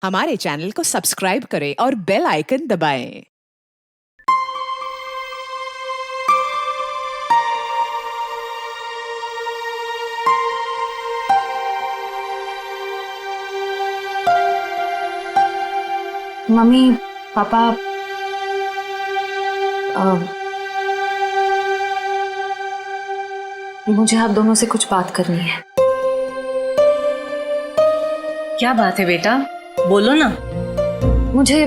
हमारे चैनल को सब्सक्राइब करें और बेल आइकन दबाएं। मम्मी पापा मुझे आप दोनों से कुछ बात करनी है। क्या बात है बेटा, बोलो ना। मुझे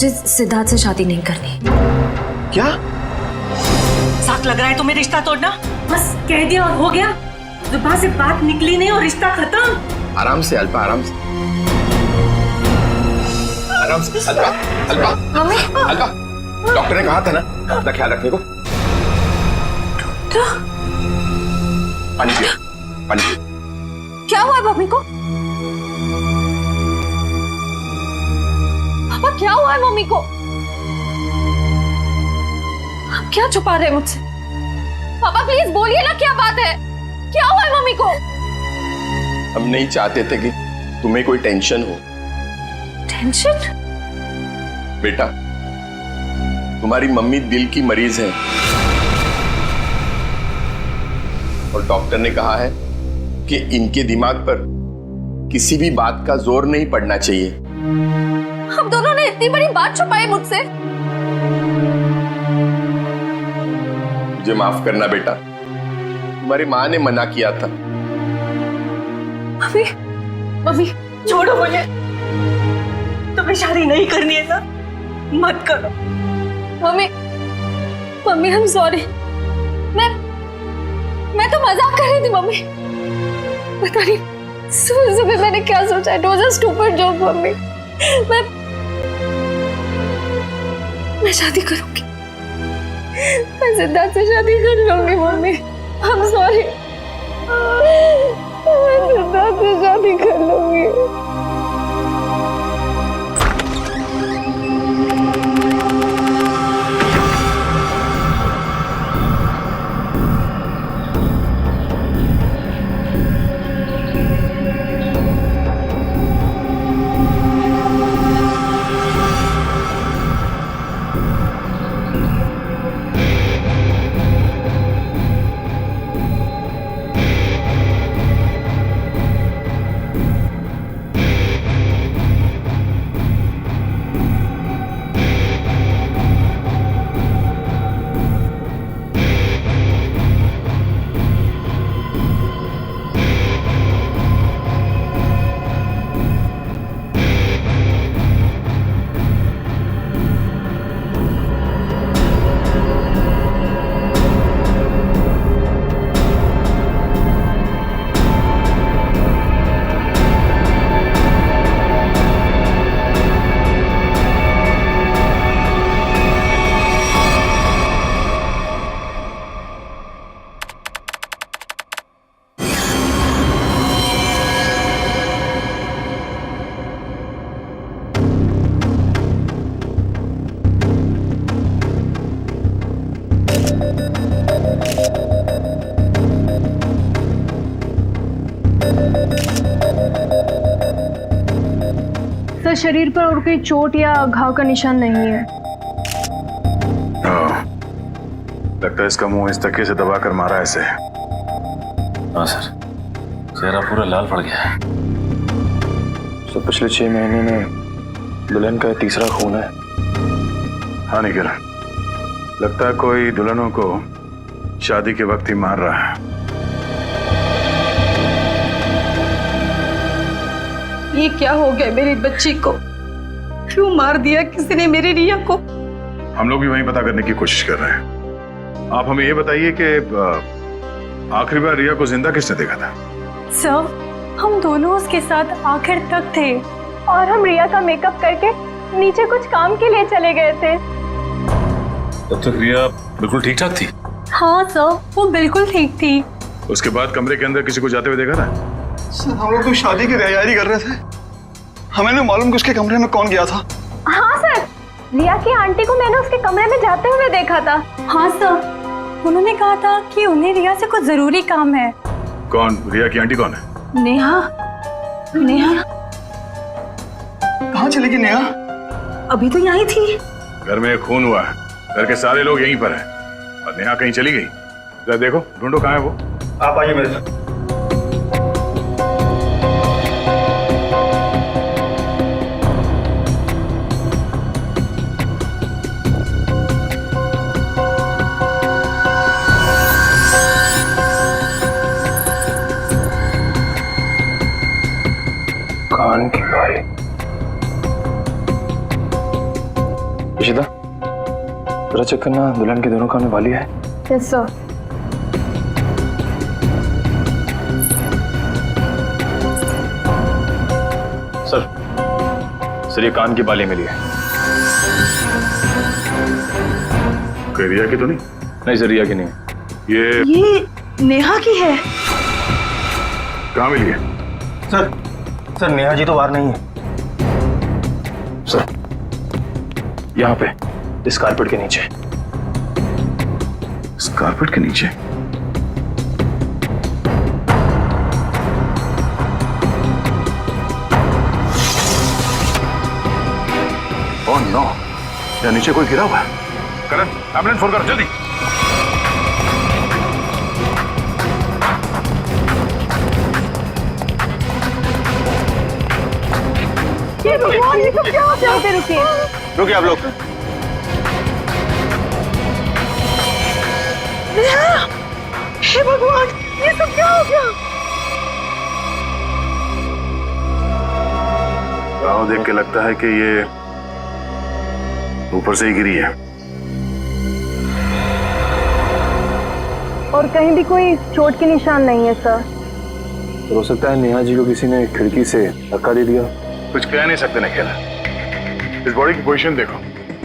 सिद्धार्थ से शादी नहीं करनी। क्या? साथ लग रहा है तुम्हें रिश्ता तोड़ना? बस कह दिया और हो गया, जुबान से बात निकली नहीं और रिश्ता खत्म। आराम से अल्पा, आराम से अल्पा, अल्पा, मम्मी अल्पा, डॉक्टर ने कहा था ना अपना ख्याल रखने को। पानी पियो, पानी पियो। क्या हुआ है मम्मी को? पापा क्या हुआ है मम्मी को? आप क्या छुपा रहे हैं मुझसे? पापा प्लीज बोलिए ना, क्या बात है? क्या हुआ है मम्मी को? हम नहीं चाहते थे कि तुम्हें कोई टेंशन हो। टेंशन? बेटा, तुम्हारी मम्मी दिल की मरीज है और डॉक्टर ने कहा है कि इनके दिमाग पर किसी भी बात का जोर नहीं पड़ना चाहिए। हम दोनों ने इतनी बड़ी बात छुपाई मुझसे। मुझे माफ करना बेटा, तुम्हारी माँ ने मना किया था। मम्मी मम्मी छोड़ो मुझे, तुम्हें शादी नहीं करनी है ना, मत करो। Mummy mummy I am sorry. मैं तो मजाक कर रही थी मम्मी। पता नहीं सुबह सुबह मैंने क्या सोचा। It was a stupid joke mummy. मैं शादी करूंगी, मैं सिद्धार्थ से शादी कर लूंगी मम्मी। आई एम सॉरी, मैं सिद्धार्थ से शादी कर लूंगी। सर, शरीर पर और कोई चोट या घाव का निशान नहीं है। लगता है इसका मुंह इस तकिए से दबाकर मारा है इसे। हाँ सर, चेहरा पूरा लाल पड़ गया है। तो पिछले 6 महीने में दुल्हन का तीसरा खून है। हाँ निखिल, लगता है कोई दुल्हनों को शादी के वक्त ही मार रहा है। ये क्या हो गया मेरी बच्ची को? क्यों मार दिया किसी ने मेरी रिया को? हम लोग भी वही पता करने की कोशिश कर रहे हैं। आप हमें ये बताइए कि आखिरी बार रिया को जिंदा किसने देखा था? सर, हम दोनों उसके साथ आखिर तक थे और हम रिया का मेकअप करके नीचे कुछ काम के लिए चले गए थे। तब तक रिया बिल्कुल ठीक ठाक थी? हाँ सर, वो बिल्कुल ठीक थी। उसके बाद कमरे के अंदर किसी को जाते हुए देखा था? सर, हम लोग तो शादी की तैयारी कर रहे थे, हमें नहीं मालूम कि उसके कमरे में कौन गया था। हाँ सर, रिया की आंटी को मैंने उसके कमरे में जाते हुए देखा था। हाँ सर, उन्होंने कहा था कि उन्हें रिया से कुछ जरूरी काम है। कौन? रिया की आंटी कौन है? नेहा। नेहा कहाँ चली गई नेहा? अभी तो यहीं थी। घर में खून हुआ है, घर के सारे लोग यहीं पर हैं और नेहा कहीं चली गई। जरा देखो, ढूंढो कहाँ है वो। आप आइए मेरे साथ। कान की बाली। इशिता, जरा चेक करना दुल्हन के दोनों कान में बाली है। Yes sir. सर ये कान की बाली मिली है। कोई रिया की तो नहीं? नहीं सर, रिया की नहीं। ये नेहा की है। कहाँ मिली है? सर नेहा जी तो बाहर नहीं है। सर यहाँ पे इस कारपेट के नीचे। इस कारपेट के नीचे? ओह नो, यहाँ नीचे कोई गिरा हुआ है। करण, एम्बुलेंस फोन करो जल्दी। ये भगवान, ये सब क्या हो गया? रुकिए रुकिए आप लोग। हे भगवान, ये सब क्या हो गया? गाँव देख के लगता है कि ये ऊपर से ही गिरी है। और कहीं भी कोई चोट के निशान नहीं है सर। हो सकता है नेहा जी को किसी ने खिड़की से धक्का दे दिया। कुछ कह नहीं सकते ना खेला। इस बॉडी की पोजीशन देखो,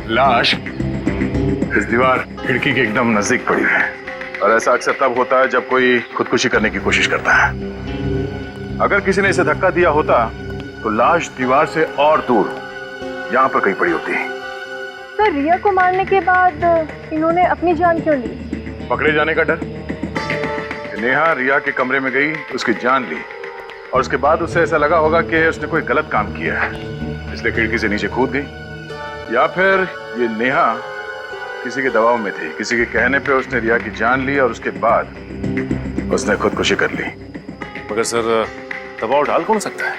लाश इस दीवार खिड़की के एकदम नजदीक पड़ी है। और ऐसा अक्सर तब होता है जब कोई खुदकुशी करने की कोशिश करता है। अगर किसी ने इसे धक्का दिया होता तो लाश दीवार से और दूर यहाँ पर कहीं पड़ी होती। सर रिया को मारने के बाद इन्होंने अपनी जान क्यों ली? पकड़े जाने का डर। नेहा रिया के कमरे में गई, उसकी जान ली और उसके बाद उसे ऐसा लगा होगा कि उसने कोई गलत काम किया है, इसलिए खिड़की से नीचे कूद गई। या फिर ये नेहा किसी के दबाव में थी, किसी के कहने पे उसने रिया की जान ली और उसके बाद उसने खुदकुशी कर ली। मगर सर दबाव डाल कौन सकता है?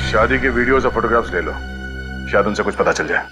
शादी के वीडियोस और फोटोग्राफ्स ले लो, शायद उनसे कुछ पता चल जाए।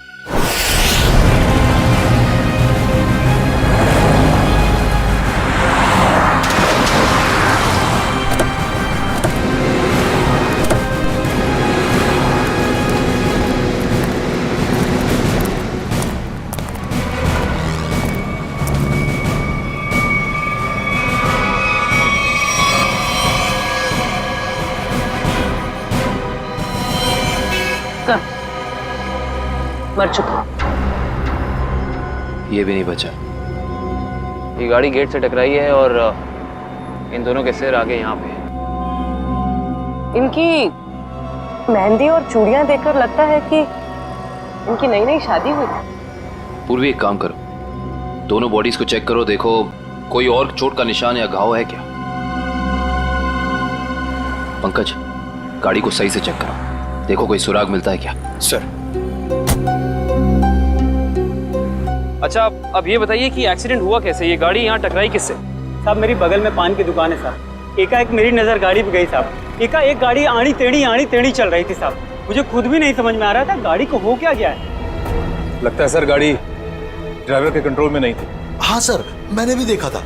मर चुका। ये भी नहीं बचा। ये गाड़ी गेट से टकराई है और इन दोनों के सिर आगे यहाँ पे है। इनकी मेहंदी और चूड़ियां देखकर लगता है कि इनकी नई नई शादी हुई है। पूर्वी एक काम करो, दोनों बॉडीज को चेक करो, देखो कोई और चोट का निशान या घाव है क्या। पंकज, गाड़ी को सही से चेक करो, देखो कोई सुराग मिलता है क्या। सर। अच्छा अब ये बताइए कि एक्सीडेंट हुआ कैसे? ये गाड़ी यहाँ टकराई किससे? साहब मेरी बगल में पान की दुकान है साहब। एकाएक मेरी नज़र गाड़ी पे गई साहब। एकाएक गाड़ी आड़ी टेढ़ी चल रही थी साहब। मुझे खुद भी नहीं समझ में आ रहा था गाड़ी को हो क्या गया है। लगता है सर गाड़ी ड्राइवर के कंट्रोल में नहीं थी। हाँ सर, मैंने भी देखा था।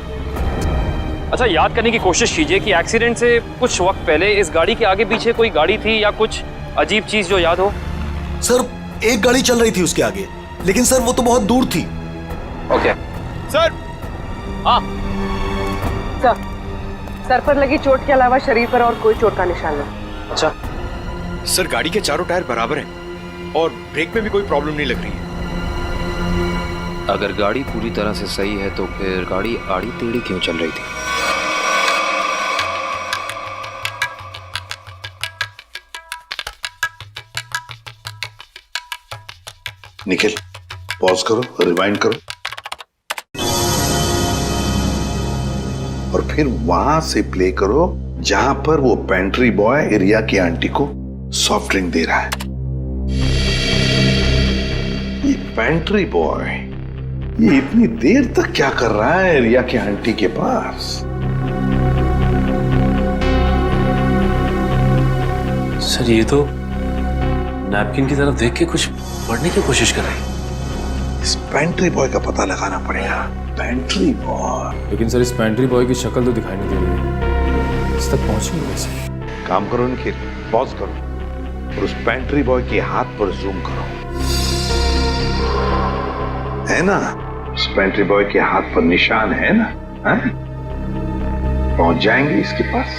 अच्छा याद करने की कोशिश कीजिए कि एक्सीडेंट से कुछ वक्त पहले इस गाड़ी के आगे पीछे कोई गाड़ी थी या कुछ अजीब चीज जो याद हो। सर एक गाड़ी चल रही थी उसके आगे, लेकिन सर वो तो बहुत दूर थी। Okay sir. हाँ सर पर लगी चोट के अलावा शरीर पर और कोई चोट का निशान नहीं। अच्छा सर गाड़ी के चारों टायर बराबर हैं और ब्रेक में भी कोई प्रॉब्लम नहीं लग रही है। अगर गाड़ी पूरी तरह से सही है तो फिर गाड़ी आड़ी टेढ़ी क्यों चल रही थी? निखिल, पॉज करो, रिवाइंड करो। फिर वहां से प्ले करो जहां पर वो पेंट्री बॉय रिया की आंटी को सॉफ्ट ड्रिंक दे रहा है। ये पेंट्री बॉय ये इतनी देर तक क्या कर रहा है रिया की आंटी के पास? सर ये तो नैपकिन की तरफ देख के कुछ पढ़ने की कोशिश कर रहे हैं। इस पेंट्री बॉय का पता लगाना पड़ेगा। Pantry boy. लेकिन सर इस पेंट्री बॉय की शक्ल तो दिखाई नहीं दे रही है। इस तक पहुंचेंगे कैसे? काम करो निखिल, पॉज करो और उस पेंट्री बॉय के हाथ पर जूम करो। है ना? उस पेंट्री बॉय के हाथ पर निशान है ना? है? पहुंच जाएंगे इसके पास।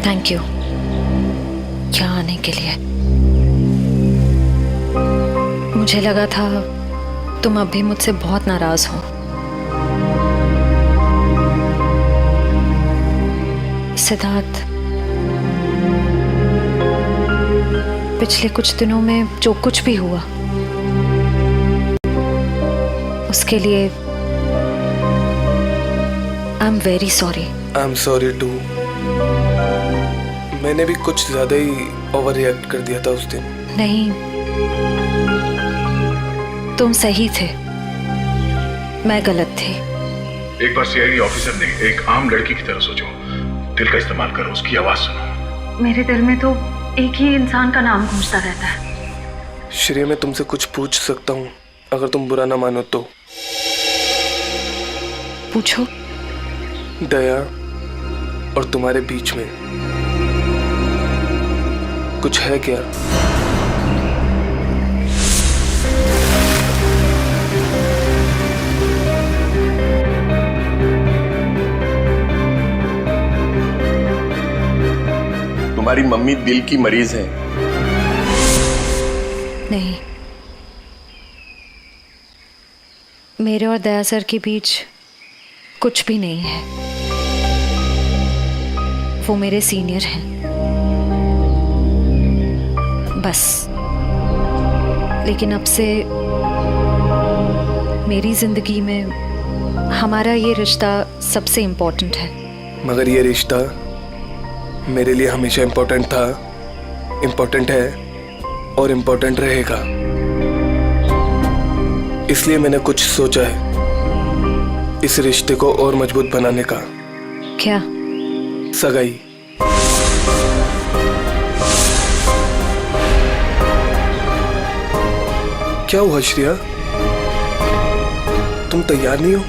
थैंक यू यहाँ आने के लिए। मुझे लगा था तुम अब भी मुझसे बहुत नाराज हो। सिद्धार्थ, पिछले कुछ दिनों में जो कुछ भी हुआ उसके लिए I am very sorry. I am sorry too. मैंने भी कुछ ज्यादा ही ओवर रिएक्ट कर दिया था उस दिन। नहीं, तुम सही थे, मैं गलत थी। एक बार सीआईडी ऑफिसर ने एक आम लड़की की तरह सोचो, दिल का इस्तेमाल करो, उसकी आवाज सुनो। मेरे दिल में तो एक ही इंसान का नाम गूंजता रहता है। श्रेया, मैं तुमसे कुछ पूछ सकता हूँ अगर तुम बुरा ना मानो तो? पूछो। दया और तुम्हारे बीच में कुछ है क्या? तुम्हारी मम्मी दिल की मरीज है। नहीं, मेरे और दया सर के बीच कुछ भी नहीं है। वो मेरे सीनियर हैं बस। लेकिन अब से मेरी जिंदगी में हमारा ये रिश्ता सबसे इम्पोर्टेंट है। मगर ये रिश्ता मेरे लिए हमेशा इम्पोर्टेंट था, इम्पोर्टेंट है और इम्पोर्टेंट रहेगा। इसलिए मैंने कुछ सोचा है इस रिश्ते को और मजबूत बनाने का। क्या? सगाई। क्या हुआ श्रेया, तुम तैयार नहीं हो?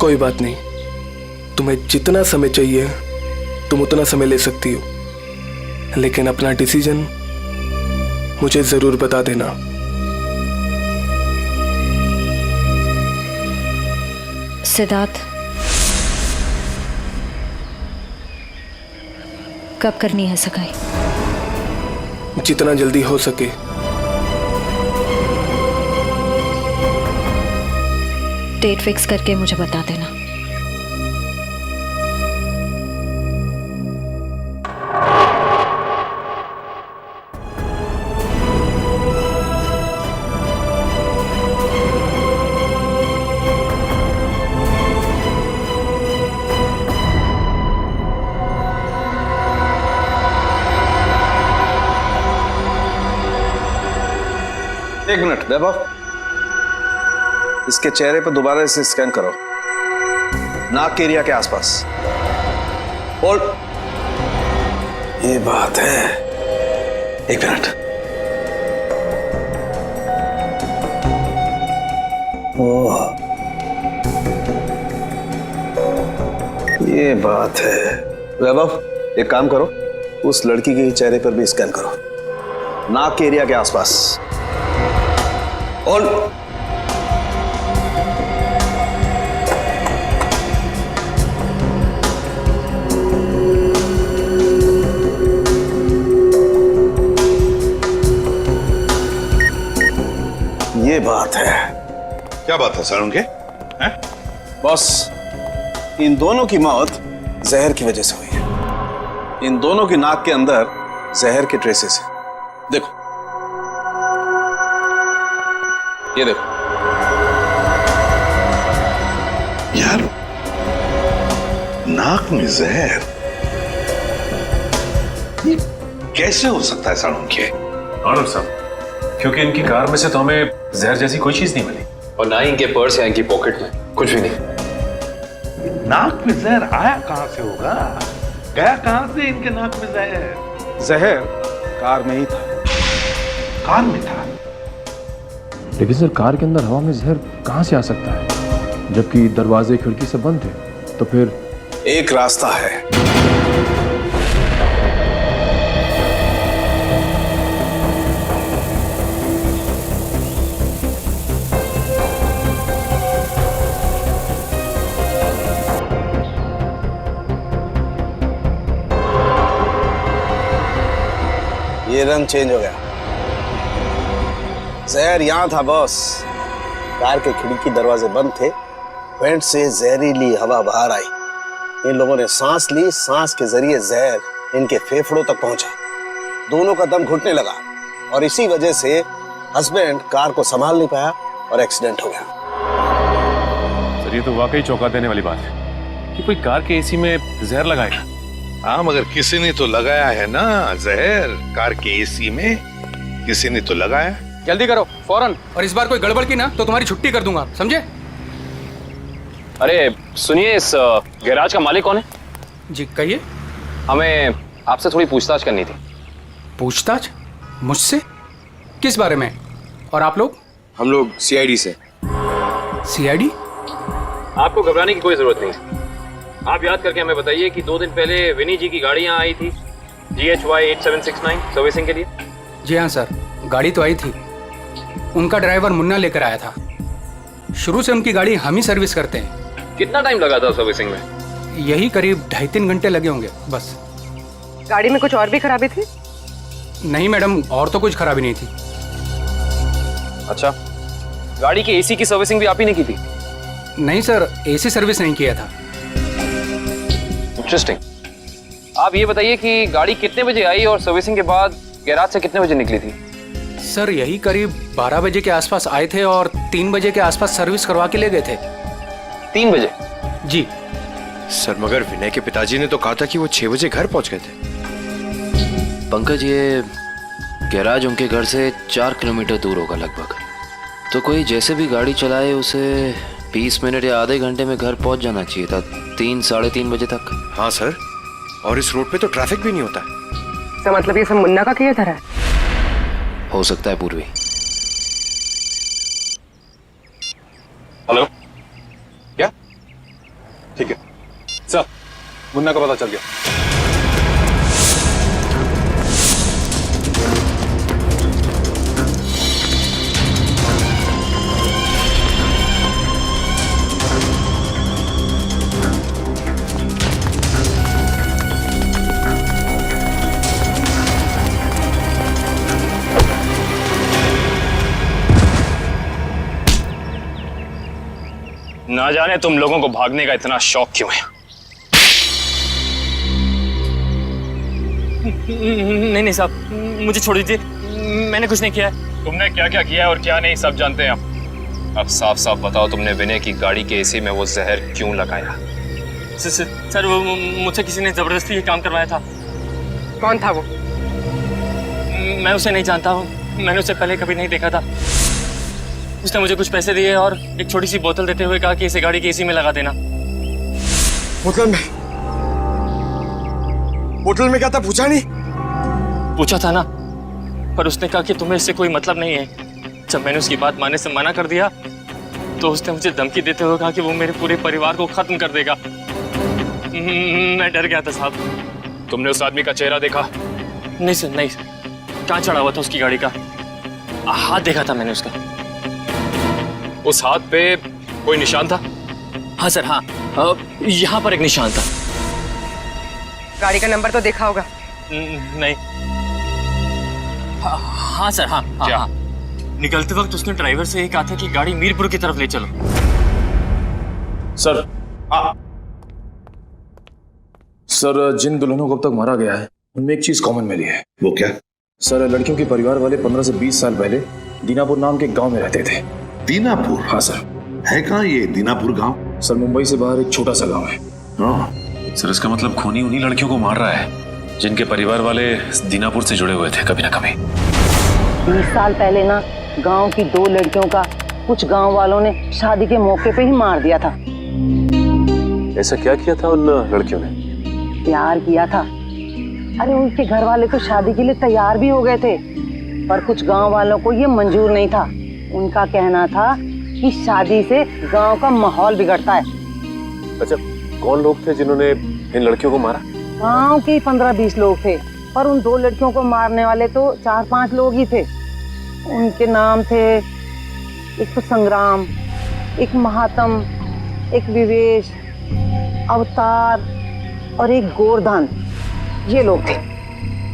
कोई बात नहीं, तुम्हें जितना समय चाहिए तुम उतना समय ले सकती हो, लेकिन अपना डिसीजन मुझे जरूर बता देना। सिद्धार्थ, कब करनी है सगाई? जितना जल्दी हो सके। डेट फिक्स करके मुझे बता देना। एक मिनट वैभव, इसके चेहरे पर दोबारा इसे स्कैन करो, नाक के एरिया के आसपास। होल्ड। ये बात है, एक मिनट। ओह, ये बात है। वैभव, एक काम करो, उस लड़की के चेहरे पर भी स्कैन करो, नाक के एरिया के आसपास। होल्ड। ये बात है। क्या बात है सर उनके? बॉस, इन दोनों की मौत जहर की वजह से हुई है। इन दोनों की नाक के अंदर जहर के ट्रेसेस हैं। देखो, ये देखो यार, नाक में जहर ये कैसे हो सकता है साड़ू के? आनंद साहब, क्योंकि इनकी कार में से तो हमें जहर जैसी कोई चीज नहीं मिली, और ना ही इनके पर्स या इनकी पॉकेट में कुछ भी नहीं। नाक में जहर आया कहां से होगा? गया कहां से इनके नाक में जहर? जहर कार में ही था। कार में था? लेकिन सर, कार के अंदर हवा में जहर कहाँ से आ सकता है, जबकि दरवाजे खिड़की सब बंद थे? तो फिर एक रास्ता है। ये रंग चेंज हो गया। जहर यहां था बॉस। कार के खिड़की दरवाजे बंद थे, वेंट से जहरीली हवा बाहर आई। इन लोगों ने सांस ली, सांस के जरिए जहर इनके फेफड़ों तक पहुंचा। दोनों का दम घुटने लगा और इसी वजह से हस्बैंड कार को संभाल नहीं पाया और एक्सीडेंट हो गया। सर, ये तो वाकई चौंका देने वाली बात है कि कोई कार के एसी में जहर लगाएगा। हाँ, मगर किसी ने तो लगाया है ना जहर। कार के एसी में किसी ने तो लगाया। जल्दी करो फौरन, और इस बार कोई गड़बड़ की ना तो तुम्हारी छुट्टी कर दूंगा, समझे? अरे सुनिए, इस गैराज का मालिक कौन है? जी कहिए। हमें आपसे थोड़ी पूछताछ करनी थी। पूछताछ? मुझसे? किस बारे में? और आप लोग? हम लोग सीआईडी से। सीआईडी? आपको घबराने की कोई जरूरत नहीं। आप याद करके हमें बताइए कि 2 दिन पहले विनी जी की गाड़ी यहाँ आई थी GHY 8769 सर्विसिंग के लिए। जी हाँ सर, गाड़ी तो आई थी। उनका ड्राइवर मुन्ना लेकर आया था। शुरू से उनकी गाड़ी हम ही सर्विस करते हैं। कितना टाइम लगा था सर्विसिंग में? यही करीब 2.5-3 घंटे लगे होंगे बस। गाड़ी में कुछ और भी खराबी थी? नहीं मैडम, और तो कुछ खराबी नहीं थी। अच्छा, गाड़ी की एसी की सर्विसिंग भी आप ही ने की थी? नहीं सर, एसी सर्विस नहीं किया था। इंटरेस्टिंग। आप ये बताइए कि गाड़ी कितने बजे आई और सर्विसिंग के बाद गैराज से कितने बजे निकली थी? सर यही करीब 12 बजे के आसपास आए थे और 3 बजे के आसपास सर्विस करवा के ले गए थे। 3 बजे? जी सर, मगर विनय के पिताजी ने तो कहा था कि वो 6 बजे घर पहुंच गए थे। पंकज, ये गैराज उनके घर से 4 किलोमीटर दूर होगा लगभग। तो कोई जैसे भी गाड़ी चलाए उसे 20 मिनट या आधे घंटे में घर पहुंच जाना चाहिए था, 3-3:30 बजे तक। हाँ सर, और इस रोड पे तो ट्रैफिक भी नहीं होता। तो मतलब ये सब मुन्ना का किया था? हो सकता है पूर्वी। हेलो, क्या? ठीक है सर, मुन्ना का पता चल गया। ना जाने तुम लोगों को भागने का इतना शौक क्यों है। नहीं साहब, मुझे छोड़ दीजिए, मैंने कुछ नहीं किया है। तुमने क्या क्या किया है और क्या नहीं सब जानते हैं हम। अब साफ साफ बताओ, तुमने विनय की गाड़ी के एसी में वो जहर क्यों लगाया? सर वो मुझसे किसी ने जबरदस्ती ये काम करवाया था। कौन था वो? मैं उसे नहीं जानता हूँ, मैंने उसे पहले कभी नहीं देखा था। उसने मुझे कुछ पैसे दिए और एक छोटी सी बोतल देते हुए कहा कि इसे गाड़ी की एसी में लगा देना। बोतल में क्या था पूछा नहीं? पूछा था ना, पर उसने कहा कि तुम्हें इससे कोई मतलब नहीं है। जब मैंने उसकी बात मानने से मना कर दिया तो उसने मुझे धमकी देते हुए कहा कि वो मेरे पूरे परिवार को खत्म कर देगा। मैं डर गया था साहब। तुमने उस आदमी का चेहरा देखा? नहीं सर, नहीं। कहाँ चढ़ा हुआ था उसकी गाड़ी का? हाथ देखा था मैंने उसका। उस हाथ पे कोई निशान था? हाँ सर, हाँ, यहाँ पर एक निशान था। गाड़ी का नंबर तो देखा होगा? नहीं। हाँ सर, हाँ। क्या? हाँ। निकलते वक्त उसने ड्राइवर से ये कहा था कि गाड़ी मीरपुर की तरफ ले चलो। सर सर, जिन दुल्हनों को अब तक मारा गया है उनमें एक चीज कॉमन मिली है। वो क्या? सर, लड़कियों के परिवार वाले 15 से 20 साल पहले दीनापुर नाम के गांव में रहते थे। दीनापुर? हाँ सर। है कहाँ ये दीनापुर गांव? सर, मुंबई से बाहर एक छोटा सा गांव है। सर, इसका मतलब खूनी उन्हीं लड़कियों को मार रहा है जिनके परिवार वाले दीनापुर से जुड़े हुए थे कभी ना कभी। 20 साल पहले ना गांव की 2 लड़कियों का कुछ गांव वालों ने शादी के मौके पे ही मार दिया था। ऐसा क्या किया था उन लड़कियों ने? प्यार किया था। अरे उनके घर वाले तो शादी के लिए तैयार भी हो गए थे, पर कुछ गांव वालों को ये मंजूर नहीं था। उनका कहना था कि शादी से गांव का माहौल बिगड़ता है। अच्छा, कौन लोग थे जिन्होंने इन लड़कियों को मारा? गांव के 15-20 लोग थे, पर उन 2 लड़कियों को मारने वाले तो 4-5 लोग ही थे। उनके नाम थे, एक तो संग्राम, एक महात्म, एक विवेश, अवतार और एक गोरधान। ये लोग थे।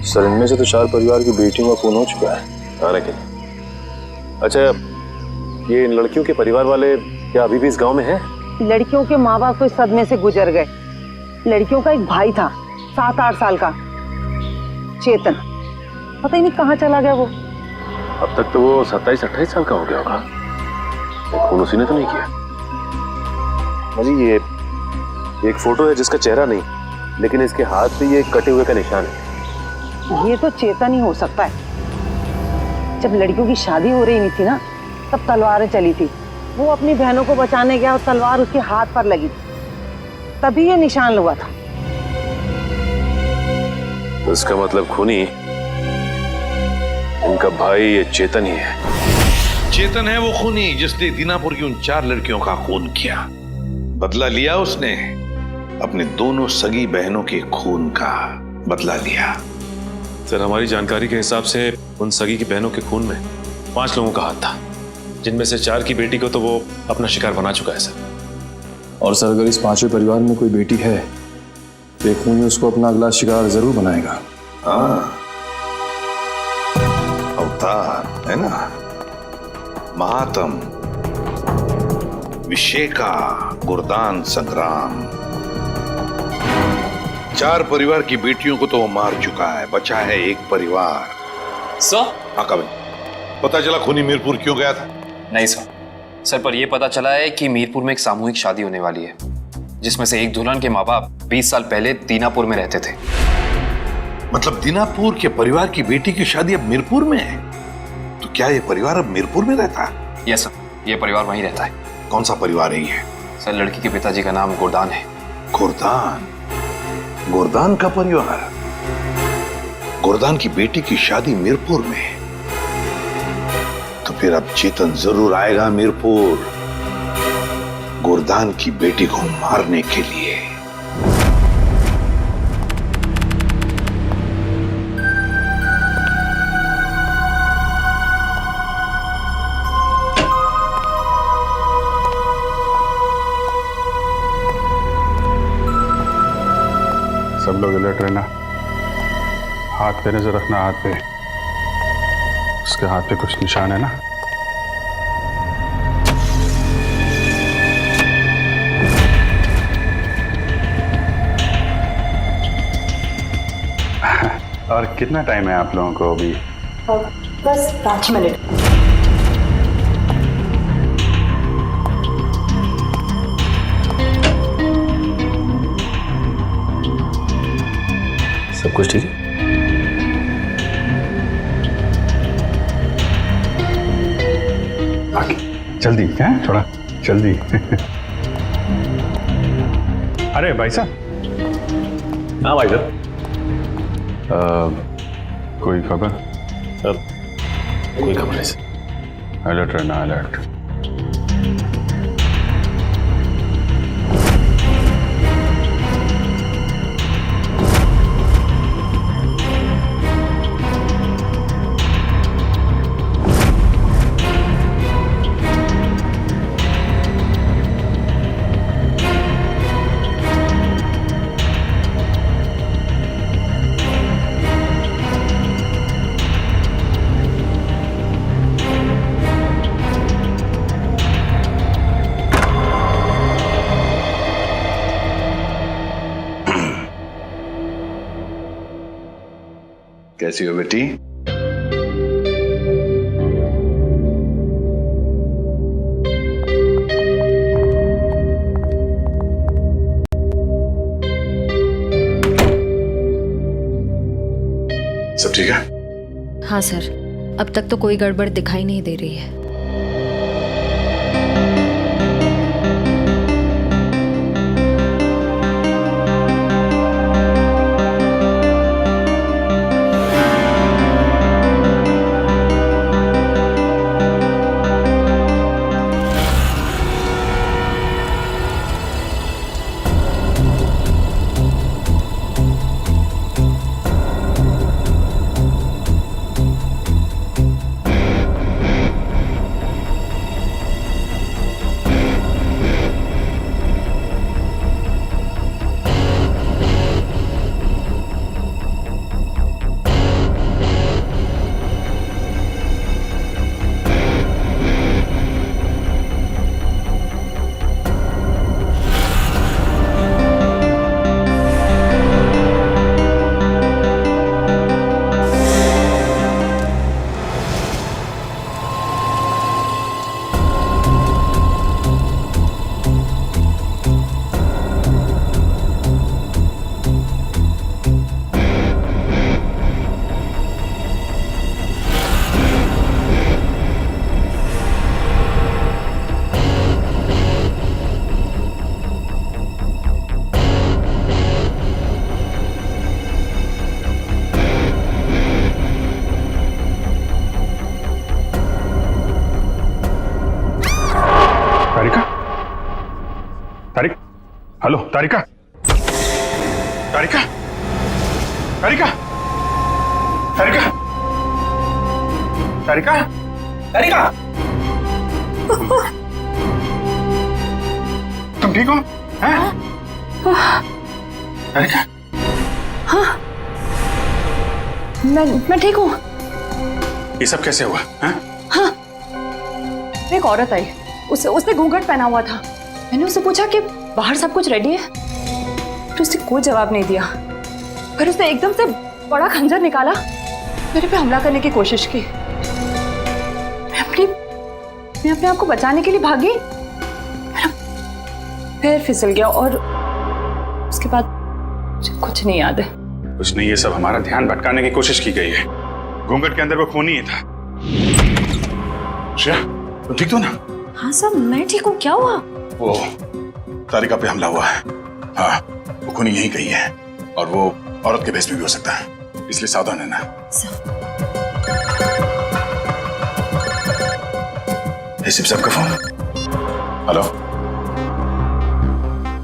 सर, इनमें से तो 4 परिवार की बेटियों का खून हो चुका है आने के लिए। अच्छा, ये इन लड़कियों के परिवार वाले क्या अभी भी इस गांव में हैं? लड़कियों के माँ बाप तो इस सदमे से गुजर गए। लड़कियों का एक भाई था 7-8 साल का, चेतन। पता ही नहीं कहाँ चला गया वो। अब तक तो वो 27-28 साल का हो गया होगा। खून उसी ने तो नहीं किया। अजी, ये एक फोटो है जिसका चेहरा नहीं, लेकिन इसके हाथ पे ये कटे हुए का निशान है। ये तो चेतन ही हो सकता है। जब लड़कियों की शादी हो रही नहीं थी ना, तब तलवारें चली थी। वो अपनी बहनों को बचाने गया और तलवार उसके हाथ पर लगी, तभी ये निशान लगा था। तो इसका मतलब खूनी इनका भाई ये चेतन ही है। चेतन है वो खूनी जिसने दीनापुर की उन 4 लड़कियों का खून किया। बदला लिया उसने, अपने दोनों सगी बहनों के खून का बदला लिया। सर, हमारी जानकारी के हिसाब से उन सगी की बहनों के खून में 5 लोगों का हाथ था, जिनमें से 4 की बेटी को तो वो अपना शिकार बना चुका है सर। और सर, अगर इस 5वें परिवार में कोई बेटी है तो एक खूनी उसको अपना अगला शिकार जरूर बनाएगा। हाँ, अवतार है ना, महात्म, विशेका, गुरदान, संग्राम। 4 परिवार की बेटियों को तो वो मार चुका है, बचा है एक परिवार। सर? हाँ कविन, पता चला खूनी मीरपुर क्यों गया था? नहीं सर, पर यह पता चला है कि मीरपुर में एक सामूहिक शादी होने वाली है, जिसमें से एक दुल्हन के माँ बाप 20 साल पहले दीनापुर में रहते थे। मतलब दीनापुर के परिवार की बेटी की शादी अब मीरपुर में है? तो क्या ये परिवार अब मीरपुर में रहता है? यस सर, ये परिवार वहीं रहता है। कौन सा परिवार है ये? सर, लड़की के पिताजी का नाम गोरदान है। गोरदान? गोरदान का परिवार? गोरदान की बेटी की शादी मीरपुर में? तो फिर अब चेतन जरूर आएगा मीरपुर, गोरदान की बेटी को मारने के लिए। सब लोग अलर्ट रहना, हाथ पे नजर रखना। हाथ पे, उसके हाथ पे कुछ निशान है ना? और कितना टाइम है आप लोगों को अभी? बस 5 मिनट। सब कुछ ठीक है? जल्दी है, थोड़ा जल्दी। अरे भाई साहब। हाँ भाई साहब। कोई खबर? कोई खबर नहीं सर। अलर्ट रहना, अलर्ट। कैसी हो बेटी? सब ठीक है? हाँ सर, अब तक तो कोई गड़बड़ दिखाई नहीं दे रही है। हेलो तारिका, तारिका, तारिका, तारिका, तारिका, तारिका, तुम ठीक हो? हैं? तारिका? हाँ, मैं ठीक हूँ। ये सब कैसे हुआ? हैं? हाँ, एक औरत आई, उसने घूंघट पहना हुआ था। मैंने उससे पूछा कि बाहर सब कुछ रेडी है, तो उसने कोई जवाब नहीं दिया। फिर उसने एकदम से बड़ा खंजर निकाला, मेरे पे हमला करने की कोशिश की। मैं अपने आप को बचाने के लिए भागी, फिर फिसल गया और उसके बाद मुझे कुछ नहीं याद है। कुछ नहीं, ये सब हमारा ध्यान भटकाने की कोशिश की गई है। घूंघट के अंदर वो खून ही था। श्रेया, तुम ठीक हो ना? हाँ सर, मैं ठीक हूँ। क्या हुआ? वो तारिका पे हमला हुआ है। हाँ, वो खूनी यहीं कहीं है और वो औरत के भेष में भी हो सकता है, इसलिए सावधान रहना। शिव साहब का फोन। हेलो।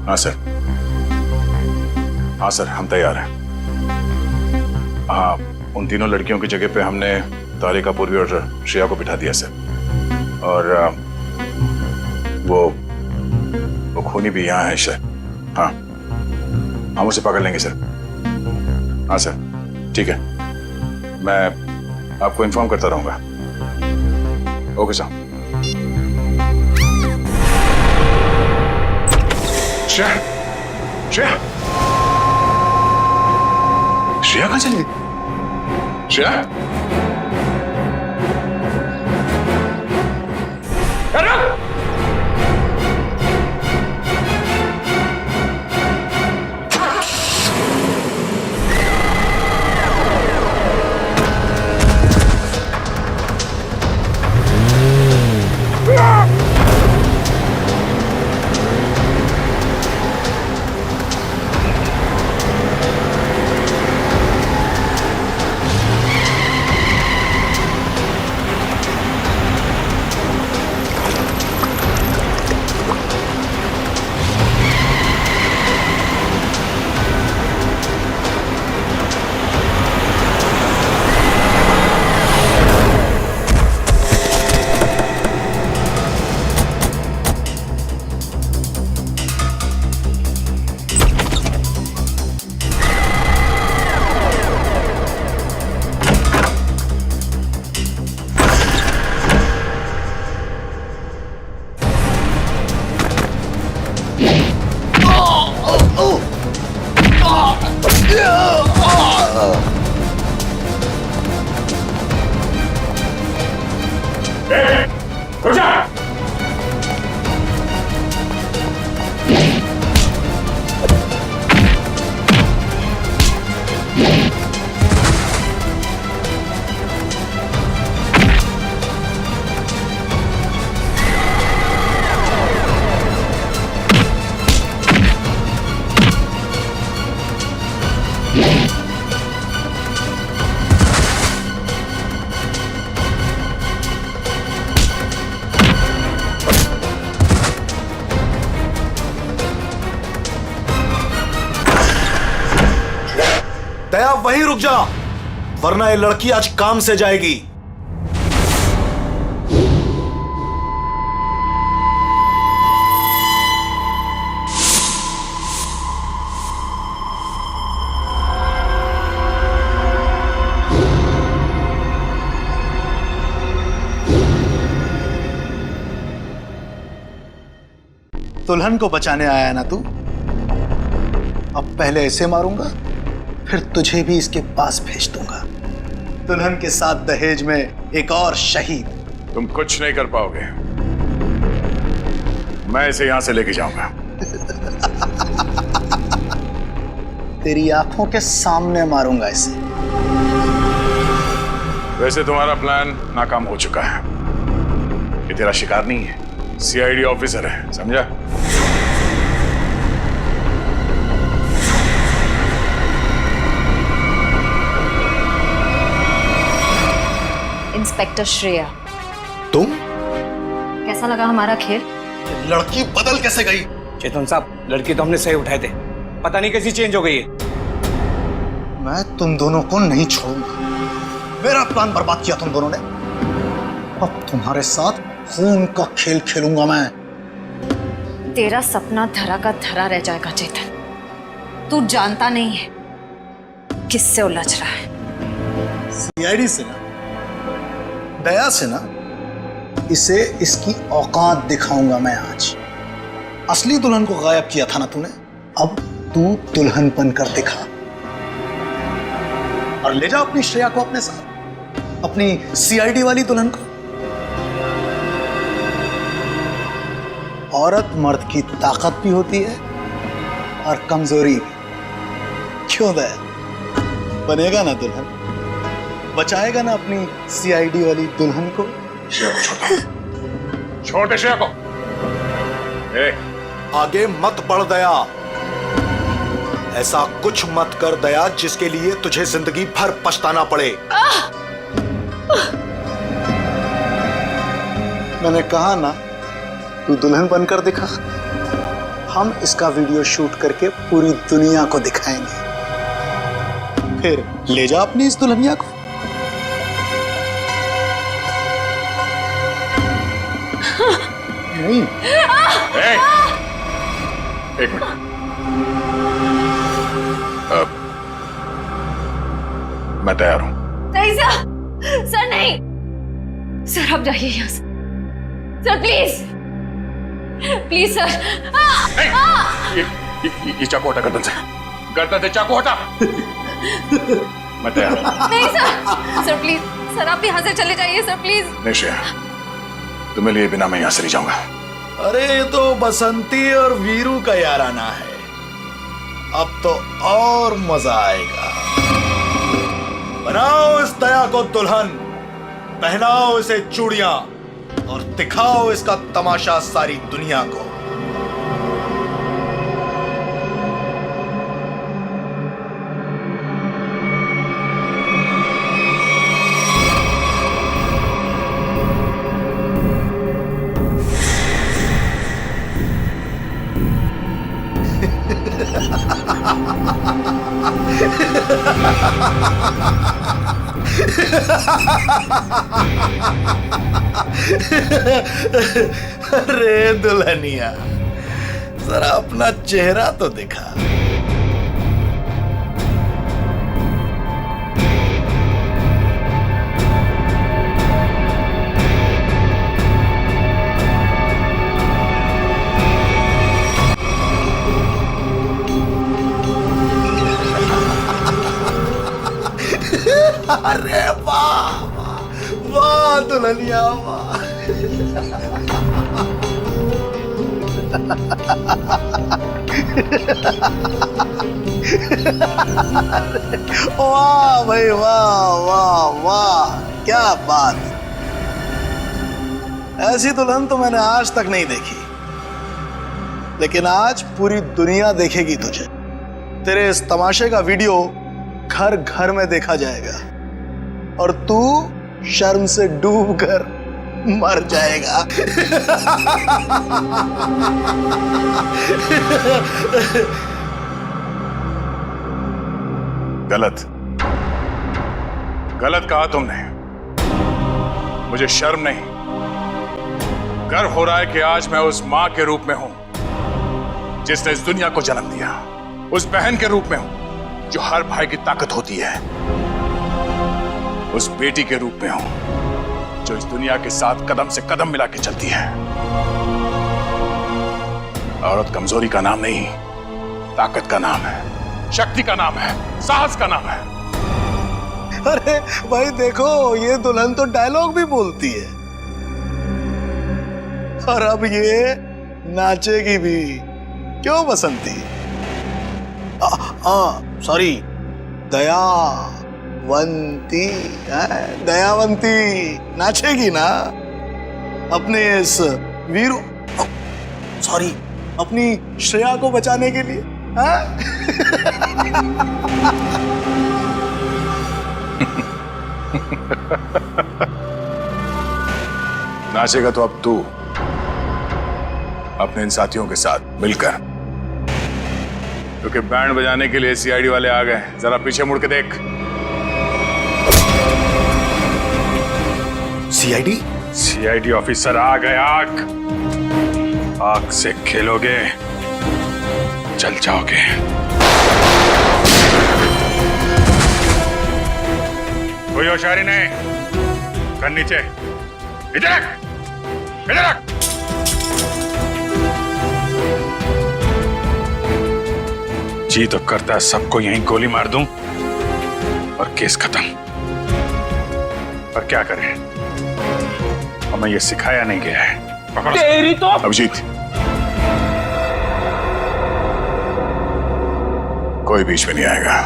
हाँ सर, हाँ सर, हम तैयार हैं। हाँ, उन तीनों लड़कियों की जगह पे हमने तारिका, पूर्वी और श्रेया को बिठा दिया सर। और वो खूनी भी यहाँ है सर। हाँ, हम उसे पकड़ लेंगे सर। हाँ सर, ठीक है, मैं आपको इन्फॉर्म करता रहूंगा। Okay sir. श्रेया, श्रेया, श्रेया कहाँ चली गई? श्रेया, रुक जा, वरना ये लड़की आज काम से जाएगी। दुल्हन को बचाने आया ना तू? अब पहले ऐसे मारूंगा, फिर तुझे भी इसके पास भेज दूंगा। दुल्हन के साथ दहेज में एक और शहीद। तुम कुछ नहीं कर पाओगे, मैं इसे यहां से लेके जाऊंगा। तेरी आंखों के सामने मारूंगा इसे। वैसे तुम्हारा प्लान नाकाम हो चुका है। ये तेरा शिकार नहीं है, सीआईडी ऑफिसर है, समझा? इंस्पेक्टर श्रेया, तुम? कैसा लगा हमारा खेल? लड़की बदल कैसे गई? चेतन साहब, लड़की तो हमने सही उठाए थे, पता नहीं कैसी चेंज हो गई है। मैं तुम दोनों को नहीं छोड़ूंगा। मेरा प्लान बर्बाद किया तुम दोनों ने, अब तुम्हारे साथ खून का खेल खेलूंगा मैं। तेरा सपना धरा का धरा रह जाएगा चेतन। तू जानता नहीं है किससे उलझ रहा है। सीआईडी से ना, दया से ना, इसे इसकी औकात दिखाऊंगा मैं आज। असली दुल्हन को गायब किया था ना तूने, अब तू दुल्हन बनकर दिखा और ले जा अपनी श्रेया को अपने साथ, अपनी सीआईडी वाली दुल्हन को। औरत मर्द की ताकत भी होती है और कमजोरी भी। क्यों दया? बनेगा ना दुल्हन? बचाएगा ना अपनी सीआईडी वाली दुल्हन को? छोटे श्रेया को आगे मत बढ़ दया। ऐसा कुछ मत कर दया जिसके लिए तुझे जिंदगी भर पछताना पड़े। मैंने कहा ना, तू दुल्हन बनकर दिखा। हम इसका वीडियो शूट करके पूरी दुनिया को दिखाएंगे, फिर ले जा अपनी इस दुल्हनिया को। नहीं। एक मिनट, मैं तैयार हूं। नहीं सर, सर नहीं, सर आप जाइए यहाँ से। Sir please, please sir. ये चाकू हटा गर्दन से, गर्दन से चाकू हटा। मैं तैयार हूं। नहीं सर, सर प्लीज, सर आप यहाँ से चले जाइए सर प्लीज। नहीं श्रेया, तुम्हें लिए बिना मैं यहां से नहीं जाऊंगा। अरे ये तो बसंती और वीरू का याराना है, अब तो और मजा आएगा। बनाओ इस दया को दुल्हन, पहनाओ इसे चूड़ियां और दिखाओ इसका तमाशा सारी दुनिया को। अरे दुल्हनिया, जरा अपना चेहरा तो दिखा। अरे वाह वाह दुल्हनिया वाह। वाह भाई वाह वाह वाह, क्या बात। ऐसी दुल्हन तो मैंने आज तक नहीं देखी, लेकिन आज पूरी दुनिया देखेगी तुझे। तेरे इस तमाशे का वीडियो घर घर में देखा जाएगा और तू शर्म से डूब कर मर जाएगा। गलत। गलत कहा तुमने। मुझे शर्म नहीं, गर्व हो रहा है कि आज मैं उस मां के रूप में हूं जिसने इस दुनिया को जन्म दिया, उस बहन के रूप में हूं जो हर भाई की ताकत होती है, उस बेटी के रूप में हूं जो इस दुनिया के साथ कदम से कदम मिला के चलती है। औरत कमजोरी का नाम नहीं, ताकत का नाम है, शक्ति का नाम है, साहस का नाम है। अरे भाई देखो, ये दुल्हन तो डायलॉग भी बोलती है और अब ये नाचेगी भी। क्यों बसंती? सॉरी, दयावंती। दयावंती नाचेगी ना अपने इस वीरू, सॉरी, अपनी श्रेया को बचाने के लिए। नाचेगा तो अब तू अपने इन साथियों के साथ मिलकर, क्योंकि बैंड बजाने के लिए सीआईडी वाले आ गए। जरा पीछे मुड़ के देख। सीआईडी? सीआईडी ऑफिसर आ गए। आग से खेलोगे, जल जाओगे। कोई होशियारी नहीं, कर नीचे, इधर रख, इधर रख। जी तो करता है सबको यहीं गोली मार दूं और केस खत्म, पर क्या करें, हमें ये सिखाया नहीं गया है। तेरी तो अभिजीत, कोई बीच में नहीं आएगा।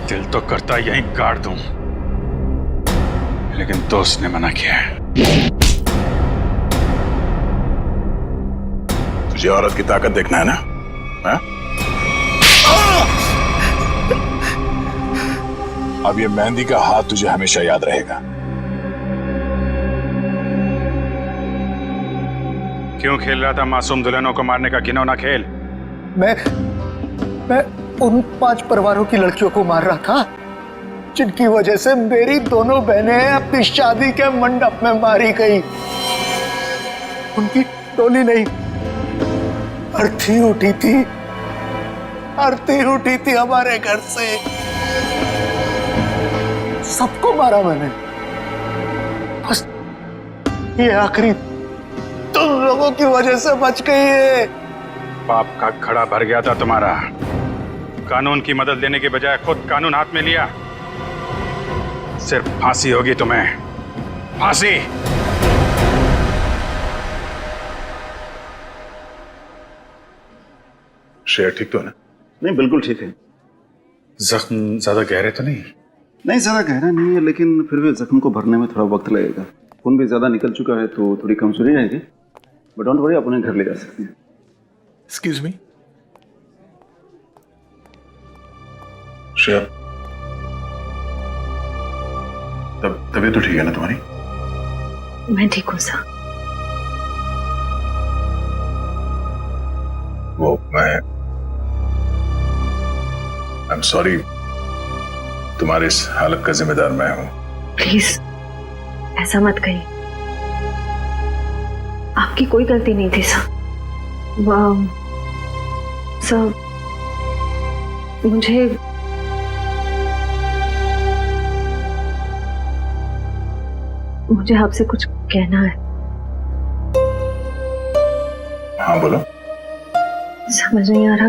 दिल तो करता यहीं गाड़ दूं, लेकिन दोस्त ने मना किया है। तुझे औरत की ताकत देखना है ना? हा? अब ये मेहंदी का हाथ तुझे हमेशा याद रहेगा। क्यों खेल रहा था मासूम दुल्हनों को मारने का घिनौना खेल? मैं उन 5 परिवारों की लड़कियों को मार रहा था जिनकी वजह से मेरी दोनों बहनें अपनी शादी के मंडप में मारी गई। उनकी टोली नहीं, अर्थी उठी थी, आरती उठी थी हमारे घर से। सबको मारा मैंने, बस ये आखिरी तुम लोगों की वजह से बच गई है। पाप का खड़ा भर गया था तुम्हारा। कानून की मदद लेने के बजाय खुद कानून हाथ में लिया। सिर्फ फांसी होगी तुम्हें, फांसी। श्रेया ठीक तो है ना? नहीं, बिल्कुल ठीक है। जख्म ज्यादा गहरे तो नहीं? नहीं, ज्यादा गहरा नहीं है, लेकिन फिर भी जख्म को भरने में थोड़ा वक्त लगेगा। खून भी ज्यादा निकल चुका है तो थोड़ी कमजोरी रहेगी, बट डोंट वरी, आप उन्हें घर ले जा सकते हैं। एक्सक्यूज मी श्रेया, तबीयत तो ठीक है ना तुम्हारी? मैं ठीक हूँ सर। वो आई एम सॉरी, तुम्हारी इस हालत का जिम्मेदार मैं हूं। प्लीज ऐसा मत कहिए, आपकी कोई गलती नहीं थी सर। सर मुझे आपसे कुछ कहना है। हाँ बोलो। समझ नहीं आ रहा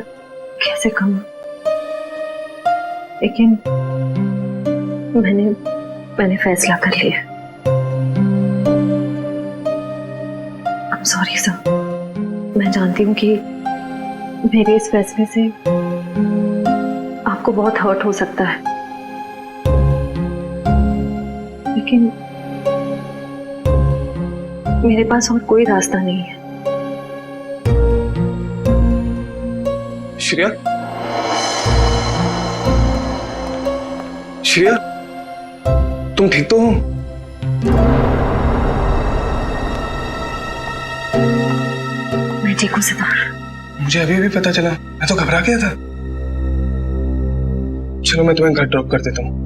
कैसे कहूं, लेकिन मैंने फैसला कर लिया। I'm sorry सर, मैं जानती हूँ कि मेरे इस फैसले से आपको बहुत हर्ट हो सकता है, लेकिन मेरे पास और कोई रास्ता नहीं है। श्रेया, श्रेया, तुम ठीक तो हो? मैं ठीक हूँ सिद्धार्थ। मुझे अभी पता चला, मैं तो घबरा गया था। चलो मैं तुम्हें घर ड्रॉप कर देता हूँ।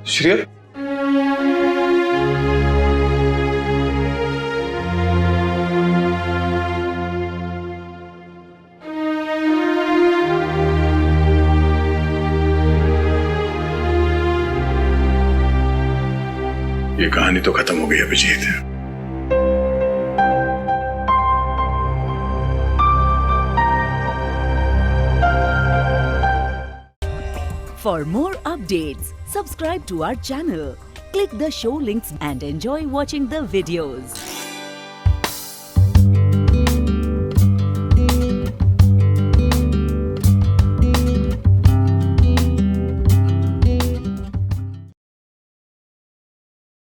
श्रेया, ये कहानी तो खत्म हो गई Abhijit. For more updates, subscribe to our channel, click the show links and enjoy watching the videos.